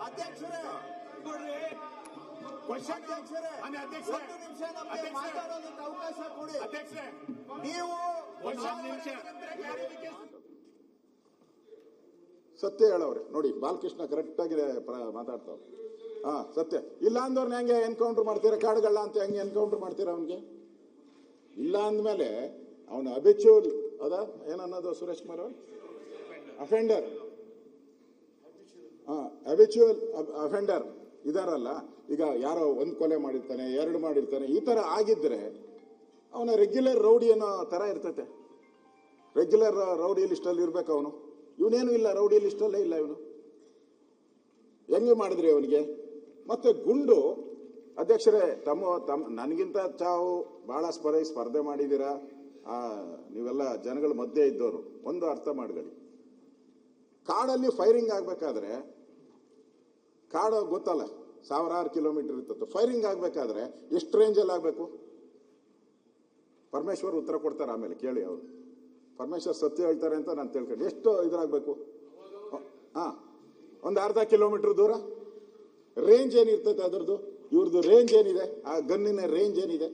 ಅಧ್ಯಕ್ಷರೇ ನೋಡ್ರಿ ಕ್ವಶನ್ ಅಧ್ಯಕ್ಷರೇ ಒಂದು ನಿಮಿಷ ನಮಗೆ ಮಾತಾಡೋದಕ್ಕೆ ಅವಕಾಶ ಕೊಡಿ. ಅಧ್ಯಕ್ಷರೇ ನೀವು ನಿಮಿಷ ಸತ್ಯ ಹೇಳವ್ರೆ ನೋಡಿ, ಬಾಲಕೃಷ್ಣ ಕರೆಕ್ಟ್ ಆಗಿ ಮಾತಾಡ್ತಾವ. ಸತ್ಯ ಇಲ್ಲ ಅಂದವ್ರನ್ನ ಹೆಂಗೆ ಎನ್ಕೌಂಟರ್ ಮಾಡ್ತೀರಾ? ಕಾಡುಗಳ ಅಂತ ಹೆಂಗೆ ಎನ್ಕೌಂಟರ್ ಮಾಡ್ತೀರಾ? ಅವನಿಗೆ ಇಲ್ಲ ಅಂದಮೇಲೆ ಅವನು ಅಬಿಚೂಲ್ ಅದ ಏನನ್ನೋದು ಸುರೇಶ್ ಕುಮಾರ್ ಅವರು ಅಫೆಂಡರ್, ಅಬಿಚುವಲ್ ಅಫೆಂಡರ್ ಇದಾರಲ್ಲ. ಈಗ ಯಾರೋ ಒಂದು ಕೊಲೆ ಮಾಡಿರ್ತಾನೆ, 2 ಮಾಡಿರ್ತಾನೆ, ಈ ತರ ಆಗಿದ್ರೆ ಅವನ ರೆಗ್ಯುಲರ್ ರೌಡಿ ಅನ್ನೋ ತರ ಇರ್ತೈತೆ. ರೆಗ್ಯುಲರ್ ರೌಡಿ ಲಿಸ್ಟಲ್ಲಿ ಇರ್ಬೇಕು ಅವನು. ಇವನೇನು ಇಲ್ಲ, ರೌಡಿ ಲಿಸ್ಟಲ್ಲೇ ಇಲ್ಲ ಇವನು. ಹೆಂಗೆ ಮಾಡಿದ್ರಿ ಅವನಿಗೆ? ಮತ್ತೆ ಗುಂಡು ಅಧ್ಯಕ್ಷರೇ, ನನಗಿಂತ ತಾವು ಬಹಳ ಸ್ಪರ್ಧೆ ಮಾಡಿದ್ದೀರಾ. ನೀವೆಲ್ಲ ಜನಗಳ ಮಧ್ಯೆ ಇದ್ದವರು, ಒಂದು ಅರ್ಥ ಮಾಡ್ಕೊಳ್ಳಿ. ಕಾಡಲ್ಲಿ ಫೈರಿಂಗ್ ಆಗ್ಬೇಕಾದ್ರೆ, ಕಾಡು ಗೊತ್ತಲ್ಲ, 1000 ಕಿಲೋಮೀಟರ್ ಇರ್ತದೆ. ಫೈರಿಂಗ್ ಆಗ್ಬೇಕಾದ್ರೆ ಎಷ್ಟು ರೇಂಜಲ್ಲಿ ಆಗಬೇಕು? ಪರಮೇಶ್ವರ್ ಉತ್ತರ ಕೊಡ್ತಾರೆ, ಆಮೇಲೆ ಕೇಳಿ ಅವರು. ಪರಮೇಶ್ವರ್ ಸತ್ಯ ಹೇಳ್ತಾರೆ ಅಂತ ನಾನು ತಿಳ್ಕೊಂಡು ಎಷ್ಟು ಇದ್ರಾಗಬೇಕು? ಒಂದು ಅರ್ಧ ಕಿಲೋಮೀಟರ್ ದೂರ ರೇಂಜ್ ಏನಿರ್ತೈತೆ ಅದರದ್ದು? ಇವ್ರದ್ದು ರೇಂಜ್ ಏನಿದೆ? ಆ ಗನ್ನಿನ ರೇಂಜ್ ಏನಿದೆ?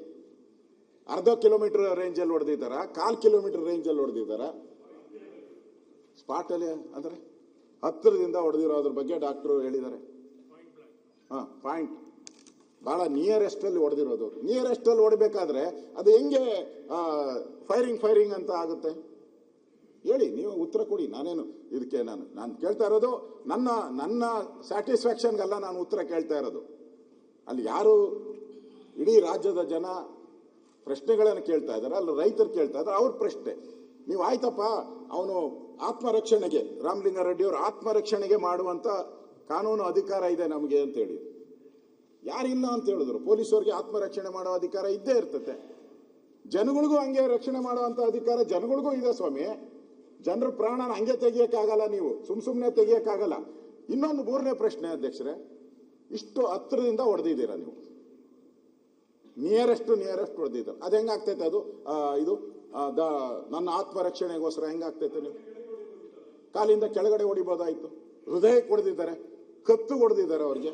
ಅರ್ಧ ಕಿಲೋಮೀಟರ್ ರೇಂಜಲ್ಲಿ ಹೊಡೆದಿದ್ದಾರ, 1/4 ಕಿಲೋಮೀಟರ್ ರೇಂಜಲ್ಲಿ ಹೊಡೆದಿದ್ದಾರ? ಸ್ಪಾಟ್ ಅಲ್ಲಿ ಅಂದ್ರೆ ಹತ್ತಿರದಿಂದ ಹೊಡೆದಿರೋದ್ರ ಬಗ್ಗೆ ಡಾಕ್ಟರ್ ಹೇಳಿದ್ದಾರೆ. ಪಾಯಿಂಟ್ ಬಹಳ ನಿಯರೆಸ್ಟ್ ಅಲ್ಲಿ ಹೊಡೆದಿರೋದು. ನಿಯರೆಸ್ಟ್ ಅಲ್ಲಿ ಹೊಡಿಬೇಕಾದ್ರೆ ಅದು ಹೆಂಗೆ ಫೈರಿಂಗ್ ಅಂತ ಆಗುತ್ತೆ? ಹೇಳಿ, ನೀವು ಉತ್ತರ ಕೊಡಿ. ನಾನೇನು ಇದಕ್ಕೆ ನಾನು ಕೇಳ್ತಾ ಇರೋದು ನನ್ನ ಸ್ಯಾಟಿಸ್ಫ್ಯಾಕ್ಷನ್ಗಲ್ಲ ನಾನು ಉತ್ತರ ಕೇಳ್ತಾ ಇರೋದು. ಅಲ್ಲಿ ಯಾರು ಇಡೀ ರಾಜ್ಯದ ಜನ ಪ್ರಶ್ನೆಗಳನ್ನು ಕೇಳ್ತಾ ಇದ್ದಾರೆ, ಅಲ್ಲಿ ರೈತರು ಕೇಳ್ತಾ ಇದ್ದಾರೆ, ಅವ್ರ ಪ್ರಶ್ನೆ. ನೀವು ಆಯ್ತಪ್ಪ, ಅವನು ಆತ್ಮರಕ್ಷಣೆಗೆ, ರಾಮಲಿಂಗಾರೆಡ್ಡಿ ಅವರು ಆತ್ಮರಕ್ಷಣೆಗೆ ಮಾಡುವಂತ ಕಾನೂನು ಅಧಿಕಾರ ಇದೆ ನಮಗೆ ಅಂತ ಹೇಳಿ. ಯಾರಿಲ್ಲ ಅಂತ ಹೇಳಿದ್ರು? ಪೊಲೀಸರಿಗೆ ಆತ್ಮರಕ್ಷಣೆ ಮಾಡೋ ಅಧಿಕಾರ ಇದ್ದೇ ಇರ್ತತೆ. ಜನಗಳಿಗೂ ಹಂಗೆ ರಕ್ಷಣೆ ಮಾಡುವಂತ ಅಧಿಕಾರ ಜನಗಳಿಗೂ ಇದೆ ಸ್ವಾಮಿ. ಜನರ ಪ್ರಾಣನ ಹಂಗೆ ತೆಗಿಯಕ್ಕಾಗಲ್ಲ, ನೀವು ಸುಮ್ಮನೆ ತೆಗಿಯಕ್ಕಾಗಲ್ಲ. ಇನ್ನೊಂದು 3ನೇ ಪ್ರಶ್ನೆ ಅಧ್ಯಕ್ಷರೇ, ಇಷ್ಟು ಹತ್ತಿರದಿಂದ ಹೊಡೆದಿದ್ದೀರಾ ನೀವು, ನಿಯರೆಸ್ಟ್ ಹೊಡೆದಿದ್ದಾರೆ. ಅದು ಹೆಂಗಾಗ್ತೈತೆ? ಅದು ಇದು ನನ್ನ ಆತ್ಮರಕ್ಷಣೆಗೋಸ್ಕರ ಹೆಂಗಾಗ್ತೈತೆ? ನೀವು ಕಾಲಿಂದ ಕೆಳಗಡೆ ಹೊಡಿಬೋದಾಯ್ತು. ಹೃದಯಕ್ಕೆ ಹೊಡೆದಿದ್ದಾರೆ, ಕತ್ತು ಹೊಡೆದಿದ್ದಾರೆ ಅವ್ರಿಗೆ.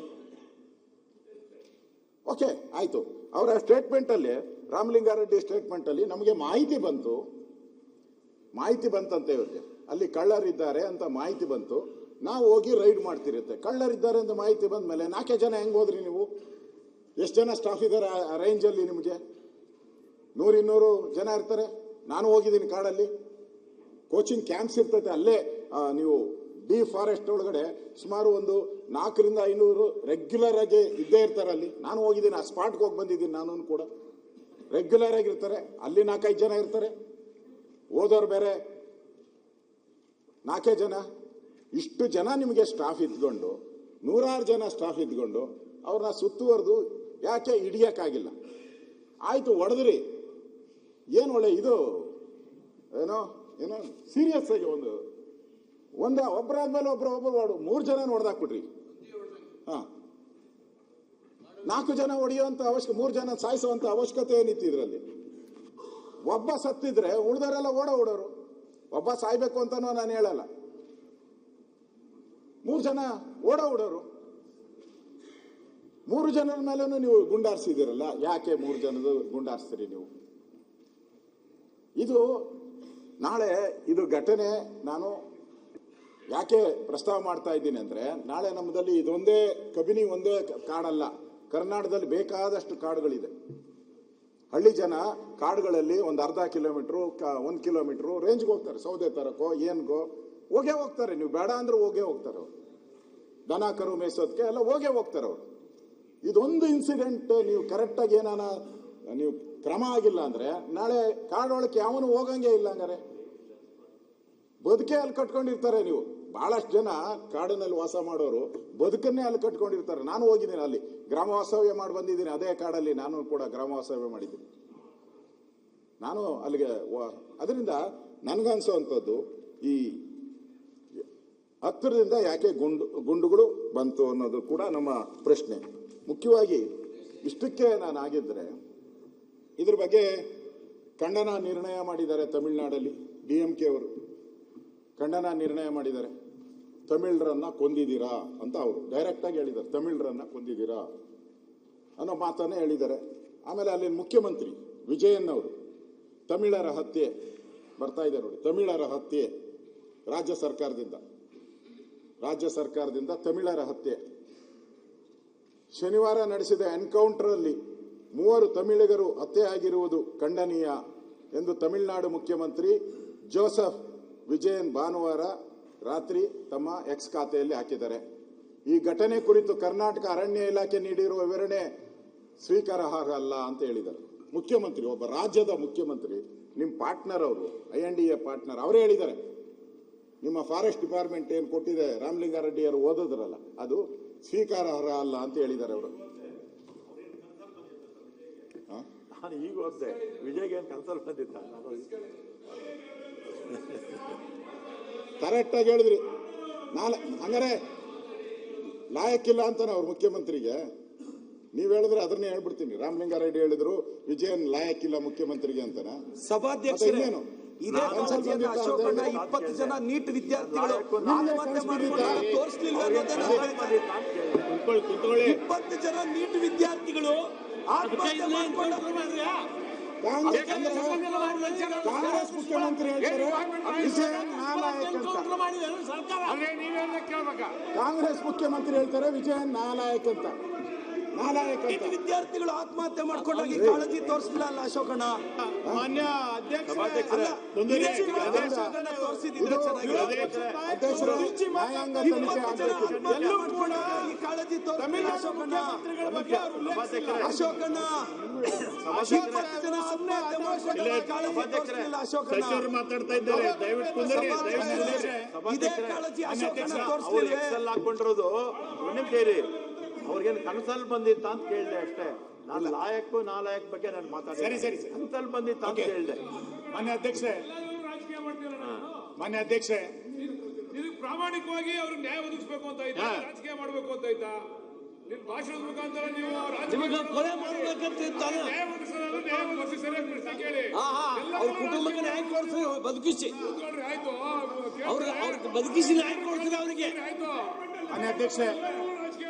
ಓಕೆ, ಆಯ್ತು. ಅವರ ಸ್ಟೇಟ್ಮೆಂಟ್ ಅಲ್ಲಿ, ರಾಮಲಿಂಗಾರೆಡ್ಡಿ ಸ್ಟೇಟ್ಮೆಂಟ್ ಅಲ್ಲಿ ನಮಗೆ ಮಾಹಿತಿ ಬಂತಂತೆ ಇವ್ರಿಗೆ, ಅಲ್ಲಿ ಕಳ್ಳರಿದ್ದಾರೆ ಅಂತ ಮಾಹಿತಿ ಬಂತು. ನಾವು ಹೋಗಿ ರೈಡ್ ಮಾಡ್ತಿರುತ್ತೆ. ಕಳ್ಳರಿದ್ದಾರೆ ಅಂತ ಮಾಹಿತಿ ಬಂದ ಮೇಲೆ 4 ಜನ ಹೆಂಗ್ ಹೋದ್ರಿ ನೀವು? ಎಷ್ಟು ಜನ ಸ್ಟಾಫ್ ಇದ್ದಾರೆ ಆ ರೇಂಜಲ್ಲಿ? ನಿಮಗೆ 100-200 ಜನ ಇರ್ತಾರೆ. ನಾನು ಹೋಗಿದ್ದೀನಿ ಕಾಡಲ್ಲಿ, ಕೋಚಿಂಗ್ ಕ್ಯಾಂಪ್ಸ್ ಇರ್ತೈತೆ ಅಲ್ಲೇ. ನೀವು ಡಿ ಫಾರೆಸ್ಟ್ ಒಳಗಡೆ ಸುಮಾರು ಒಂದು 400-500 ರೆಗ್ಯುಲರ್ ಆಗಿ ಇದ್ದೇ ಇರ್ತಾರೆ ಅಲ್ಲಿ. ನಾನು ಹೋಗಿದ್ದೀನಿ, ಆ ಸ್ಪಾಟ್ಗೆ ಹೋಗಿ ಬಂದಿದ್ದೀನಿ. ನಾನು ಕೂಡ ರೆಗ್ಯುಲರ್ ಆಗಿರ್ತಾರೆ ಅಲ್ಲಿ. 4-5 ಜನ ಇರ್ತಾರೆ, ಓದೋರು ಬೇರೆ 4 ಜನ. ಇಷ್ಟು ಜನ ನಿಮಗೆ ಸ್ಟಾಫ್ ಇದ್ಕೊಂಡು, 100 ಜನ ಸ್ಟಾಫ್ ಇದ್ಕೊಂಡು ಅವ್ರನ್ನ ಸುತ್ತುವರೆದು ಯಾಕೆ ಹಿಡಿಯಕ್ಕಾಗಿಲ್ಲ? ಆಯ್ತು, ಹೊಡೆದ್ರಿ. ಏನು ಒಳ್ಳೆ ಇದು ಏನೋ ಸೀರಿಯಸ್ ಆಗಿ ಒಬ್ಬರಾದ್ಮೇಲೆ ಒಬ್ರು 3 ಜನ ಹೊಡೆದಾಕ್ಬಿಟ್ರಿ. 4 ಜನ ಹೊಡೆಯುವಂತ ಅವಶ್ಯಕ, 3 ಜನ ಸಾಯಿಸುವಂತ ಅವಶ್ಯಕತೆ ಏನಿತ್ತು ಇದರಲ್ಲಿ? ಒಬ್ಬ ಸತ್ತಿದ್ರೆ ಉಳಿದವರೆಲ್ಲ ಓಡೋರು. ಒಬ್ಬ ಸಾಯ್ಬೇಕು ಅಂತಾನೋ ನಾನು ಹೇಳಲ್ಲ, 3 ಜನ ಓಡೋರು. 3 ಜನರ ಮೇಲೂ ನೀವು ಗುಂಡಾರಿಸಿದಿರಲ್ಲ, ಯಾಕೆ 3 ಜನದ ಗುಂಡಾರಿಸ್ತೀರಿ ನೀವು? ಇದು ನಾಳೆ ಇದು ಘಟನೆ ನಾನು ಯಾಕೆ ಪ್ರಸ್ತಾವ ಮಾಡ್ತಾ ಇದ್ದೀನಿ ಅಂದ್ರೆ, ನಾಳೆ ನಮ್ಮದಲ್ಲಿ ಇದೊಂದೇ ಕಬಿನಿ ಒಂದೇ ಕಾಡಲ್ಲ, ಕರ್ನಾಟಕದಲ್ಲಿ ಬೇಕಾದಷ್ಟು ಕಾಡುಗಳಿದೆ. ಹಳ್ಳಿ ಜನ ಕಾಡುಗಳಲ್ಲಿ ಒಂದು ಅರ್ಧ ಕಿಲೋಮೀಟ್ರು 1 ಕಿಲೋಮೀಟ್ರು ರೇಂಜ್ಗೆ ಹೋಗ್ತಾರೆ. ಸೌದೆ ತರಕೋ ಏನ್ಗೋ ಹೋಗೇ ಹೋಗ್ತಾರೆ. ನೀವು ಬೇಡ ಅಂದ್ರೆ ಹೋಗೇ ಹೋಗ್ತಾರೆ ಅವರು. ದನ ಕರು ಮೇಯಿಸೋದಕ್ಕೆ ಎಲ್ಲ ಹೋಗೇ ಹೋಗ್ತಾರೆ ಅವರು. ಇದೊಂದು ಇನ್ಸಿಡೆಂಟ್ ನೀವು ಕರೆಕ್ಟಾಗಿ ನೀವು ಕ್ರಮ ಆಗಿಲ್ಲ ಅಂದ್ರೆ ನಾಳೆ ಕಾಡೊಳಕ್ಕೆ ಯಾವನು ಹೋಗಂಗೆ ಇಲ್ಲ. ಹಂಗಾರೆ ಬದುಕೆ ಅಲ್ಲಿ ಕಟ್ಕೊಂಡಿರ್ತಾರೆ. ನೀವು ಬಹಳಷ್ಟು ಜನ ಕಾಡಿನಲ್ಲಿ ವಾಸ ಮಾಡೋರು ಬದುಕನ್ನೇ ಅಲ್ಲಿ ಕಟ್ಕೊಂಡಿರ್ತಾರೆ. ನಾನು ಹೋಗಿದ್ದೀನಿ, ಅಲ್ಲಿ ಗ್ರಾಮ ವಾಸ್ತವ್ಯ ಮಾಡಿ ಬಂದಿದ್ದೀನಿ. ಅದೇ ಕಾಡಲ್ಲಿ ನಾನು ಕೂಡ ಗ್ರಾಮ ವಾಸ್ತವ್ಯ ಮಾಡಿದ್ದೀನಿ. ನಾನು ಅಲ್ಲಿಗೆ ಅದರಿಂದ ನನಗನ್ಸೋವಂಥದ್ದು, ಈ ಹತ್ತಿರದಿಂದ ಯಾಕೆ ಗುಂಡುಗಳು ಬಂತು ಅನ್ನೋದು ಕೂಡ ನಮ್ಮ ಪ್ರಶ್ನೆ. ಮುಖ್ಯವಾಗಿ ಇಷ್ಟಕ್ಕೆ ನಾನು ಆಗಿದ್ರೆ ಇದ್ರ ಬಗ್ಗೆ ಖಂಡನ ನಿರ್ಣಯ ಮಾಡಿದ್ದಾರೆ. ತಮಿಳುನಾಡಲ್ಲಿ DMK ಅವರು ಖಂಡನ ನಿರ್ಣಯ ಮಾಡಿದ್ದಾರೆ. ತಮಿಳರನ್ನ ಕೊಂದಿದ್ದೀರಾ ಅಂತ ಅವರು ಡೈರೆಕ್ಟ್ ಆಗಿ ಹೇಳಿದ್ದಾರೆ. ತಮಿಳರನ್ನ ಕೊಂದಿದ್ದೀರಾ ಅನ್ನೋ ಮಾತನ್ನೇ ಹೇಳಿದ್ದಾರೆ. ಆಮೇಲೆ ಅಲ್ಲಿನ ಮುಖ್ಯಮಂತ್ರಿ ವಿಜಯನ್ ಅವರು ತಮಿಳರ ಹತ್ಯೆ ಬರ್ತಾ ಇದೆ ನೋಡಿ, ತಮಿಳರ ಹತ್ಯೆ ರಾಜ್ಯ ಸರ್ಕಾರದಿಂದ ತಮಿಳರ ಹತ್ಯೆ. ಶನಿವಾರ ನಡೆಸಿದ ಎನ್ಕೌಂಟರ್ ಅಲ್ಲಿ 3 ತಮಿಳಿಗರು ಹತ್ಯೆ ಆಗಿರುವುದು ಖಂಡನೀಯ ಎಂದು ತಮಿಳುನಾಡು ಮುಖ್ಯಮಂತ್ರಿ ಜೋಸೆಫ್ ವಿಜಯನ್ ಭಾನುವಾರ ರಾತ್ರಿ ತಮ್ಮ ಎಕ್ಸ್ ಖಾತೆಯಲ್ಲಿ ಹಾಕಿದ್ದಾರೆ. ಈ ಘಟನೆ ಕುರಿತು ಕರ್ನಾಟಕ ಅರಣ್ಯ ಇಲಾಖೆ ನೀಡಿರುವ ವಿವರಣೆ ಸ್ವೀಕಾರಾರ್ಹ ಅಲ್ಲ ಅಂತ ಹೇಳಿದ್ದಾರೆ. ಮುಖ್ಯಮಂತ್ರಿ, ಒಬ್ಬ ರಾಜ್ಯದ ಮುಖ್ಯಮಂತ್ರಿ, ನಿಮ್ಮ ಪಾರ್ಟ್ನರ್ ಅವರು, INDA ಪಾರ್ಟ್ನರ್, ಅವರೇ ಹೇಳಿದ್ದಾರೆ ನಿಮ್ಮ ಫಾರೆಸ್ಟ್ ಡಿಪಾರ್ಟ್ಮೆಂಟ್ ಏನು ಕೊಟ್ಟಿದೆ ರಾಮಲಿಂಗಾರೆಡ್ಡಿ ಅವರು ಓದಿದ್ರಲ್ಲ ಅದು ಸ್ವೀಕಾರಾರ್ಹ ಅಲ್ಲ ಅಂತ ಹೇಳಿದ್ದಾರೆ ಅವರು. ನಾನು ಈಗ ಓದಿದೆ, ವಿಜಯ್ಗೆ ಏನು ಕನ್ಸಲ್ಟ್ ಬಂದಿತ್ತ? ಕರೆಕ್ಟ್ ಆಗಿ ಹೇಳಿದ್ರಿ. ಹಂಗಾರೆ ಲಾಯಕ್ಕಿಲ್ಲ ಅಂತಾನೆ ಅವ್ರ ಮುಖ್ಯಮಂತ್ರಿಗೆ. ನೀವ್ ಹೇಳಿದ್ರೆ ಅದನ್ನೇ ಹೇಳ್ಬಿಡ್ತೀನಿ. ರಾಮಲಿಂಗಾರೆಡ್ಡಿ ಹೇಳಿದ್ರು ವಿಜಯನ್ ಲಾಯಕ್ಕಿಲ್ಲ ಮುಖ್ಯಮಂತ್ರಿಗೆ ಅಂತಾನೆ. ಸಭಾಧ್ಯಕ್ಷರೇ, ಇದೇ ಕಾಲೇಜಿನ ಅಶೋಕಣ್ಣ 20 ಜನ ನೀಟ್ ವಿದ್ಯಾರ್ಥಿಗಳು ಆತ್ಮಹತ್ಯೆ ಮಾಡಿಕೊಂಡು ತೋರಿಸಲಿಲ್ಲ ಅನ್ನೋದನ್ನ 20 ಜನ ನೀಟ್ ವಿದ್ಯಾರ್ಥಿಗಳು ಆತ್ಮಹತ್ಯೆ ಮಾಡಿಕೊಂಡು ಕಾಂಗ್ರೆಸ್ ಮುಖ್ಯಮಂತ್ರಿ ಹೇಳ್ತಾರೆ ವಿಜಯನ್ ನಾಲಾಯಕ್ ಅಂತ. ಕಾಂಗ್ರೆಸ್ ಮುಖ್ಯಮಂತ್ರಿ ಹೇಳ್ತಾರೆ ವಿಜಯನ್ ನಾಲಾಯಕ್ ಅಂತ. ವಿದ್ಯಾರ್ಥಿಗಳು ಆತ್ಮಹತ್ಯೆ ಮಾಡ್ಕೊಂಡಾಗಿ ಕಾಳಜಿ ತೋರಿಸಲಿಲ್ಲ ಅಲ್ಲ ಅಶೋಕಣ್ಣ? ಮಾನ್ಯ ಅಧ್ಯಕ್ಷ ಕಾಳಜಿ ತೋರಿಸಲಿಲ್ಲ ಅಶೋಕಣ್ಣ. ಸಚಿವರು ಮಾತಾಡ್ತಾ ಇದ್ದಾರೆ, ದಯವಿಟ್ಟು ಇದೇ ಕಾಳಜಿ ಅಶೋಕಣ್ಣ ತೋರಿಸಲಿಲ್ಲ. ಹಾಕೊಂಡಿರೋದು ಸೇರಿ ಅವ್ರಿಗೇನು ಕನಸಲ್ಲಿ ಬಂದಿತ್ತ ಅಂತ ಕೇಳಿದೆ ಅಷ್ಟೇ. ನಾನು ನಾಲಾಯಕ್ ಬಗ್ಗೆ ನಾನು ಮಾತಾಡ್ತೀನಿ. ಸರಿ ಕನಸಲ್ಲಿ ಬಂದಿತ್ತ ಅಂತ ಕೇಳಿದೆ. ಮಾನ್ಯ ಅಧ್ಯಕ್ಷೆ ಇದು ಪ್ರಾಮಾಣಿಕವಾಗಿ ಅವ್ರಿಗೆ ನ್ಯಾಯ ಒದಗಿಸಬೇಕು ಅಂತ ಐತಾ, ರಾಜಕೀಯ ಮಾಡಬೇಕು ಅಂತ ಐತಾ? ನಿಮ್ ಭಾಷಣದ ಮುಖಾಂತರ ನೀವು ಕೊಲೆ ಮಾಡಬೇಕಂತ ನ್ಯಾಯ ಒದಗಿಸೋದು ನ್ಯಾಯ ಒದಗಿಸಿ ಸರಿಯಾಗಿ ಪ್ರಶ್ನೆ ಕೇಳಿ. ಅವ್ರ ಕುಟುಂಬಕ್ಕೆ ನ್ಯಾಯ ಕೊಡಿಸಿ ಬದುಕಿಸಿ, ಆಯ್ತು ಅವ್ರಿಗೆ ಬದುಕಿಸಿ ನ್ಯಾಯ ಕೊಡಿಸಿದ್ರೆ ಅವರಿಗೆ ಆಯ್ತು. ಮಾನ್ಯ ಅಧ್ಯಕ್ಷೆ ರಾಜಕೀಯ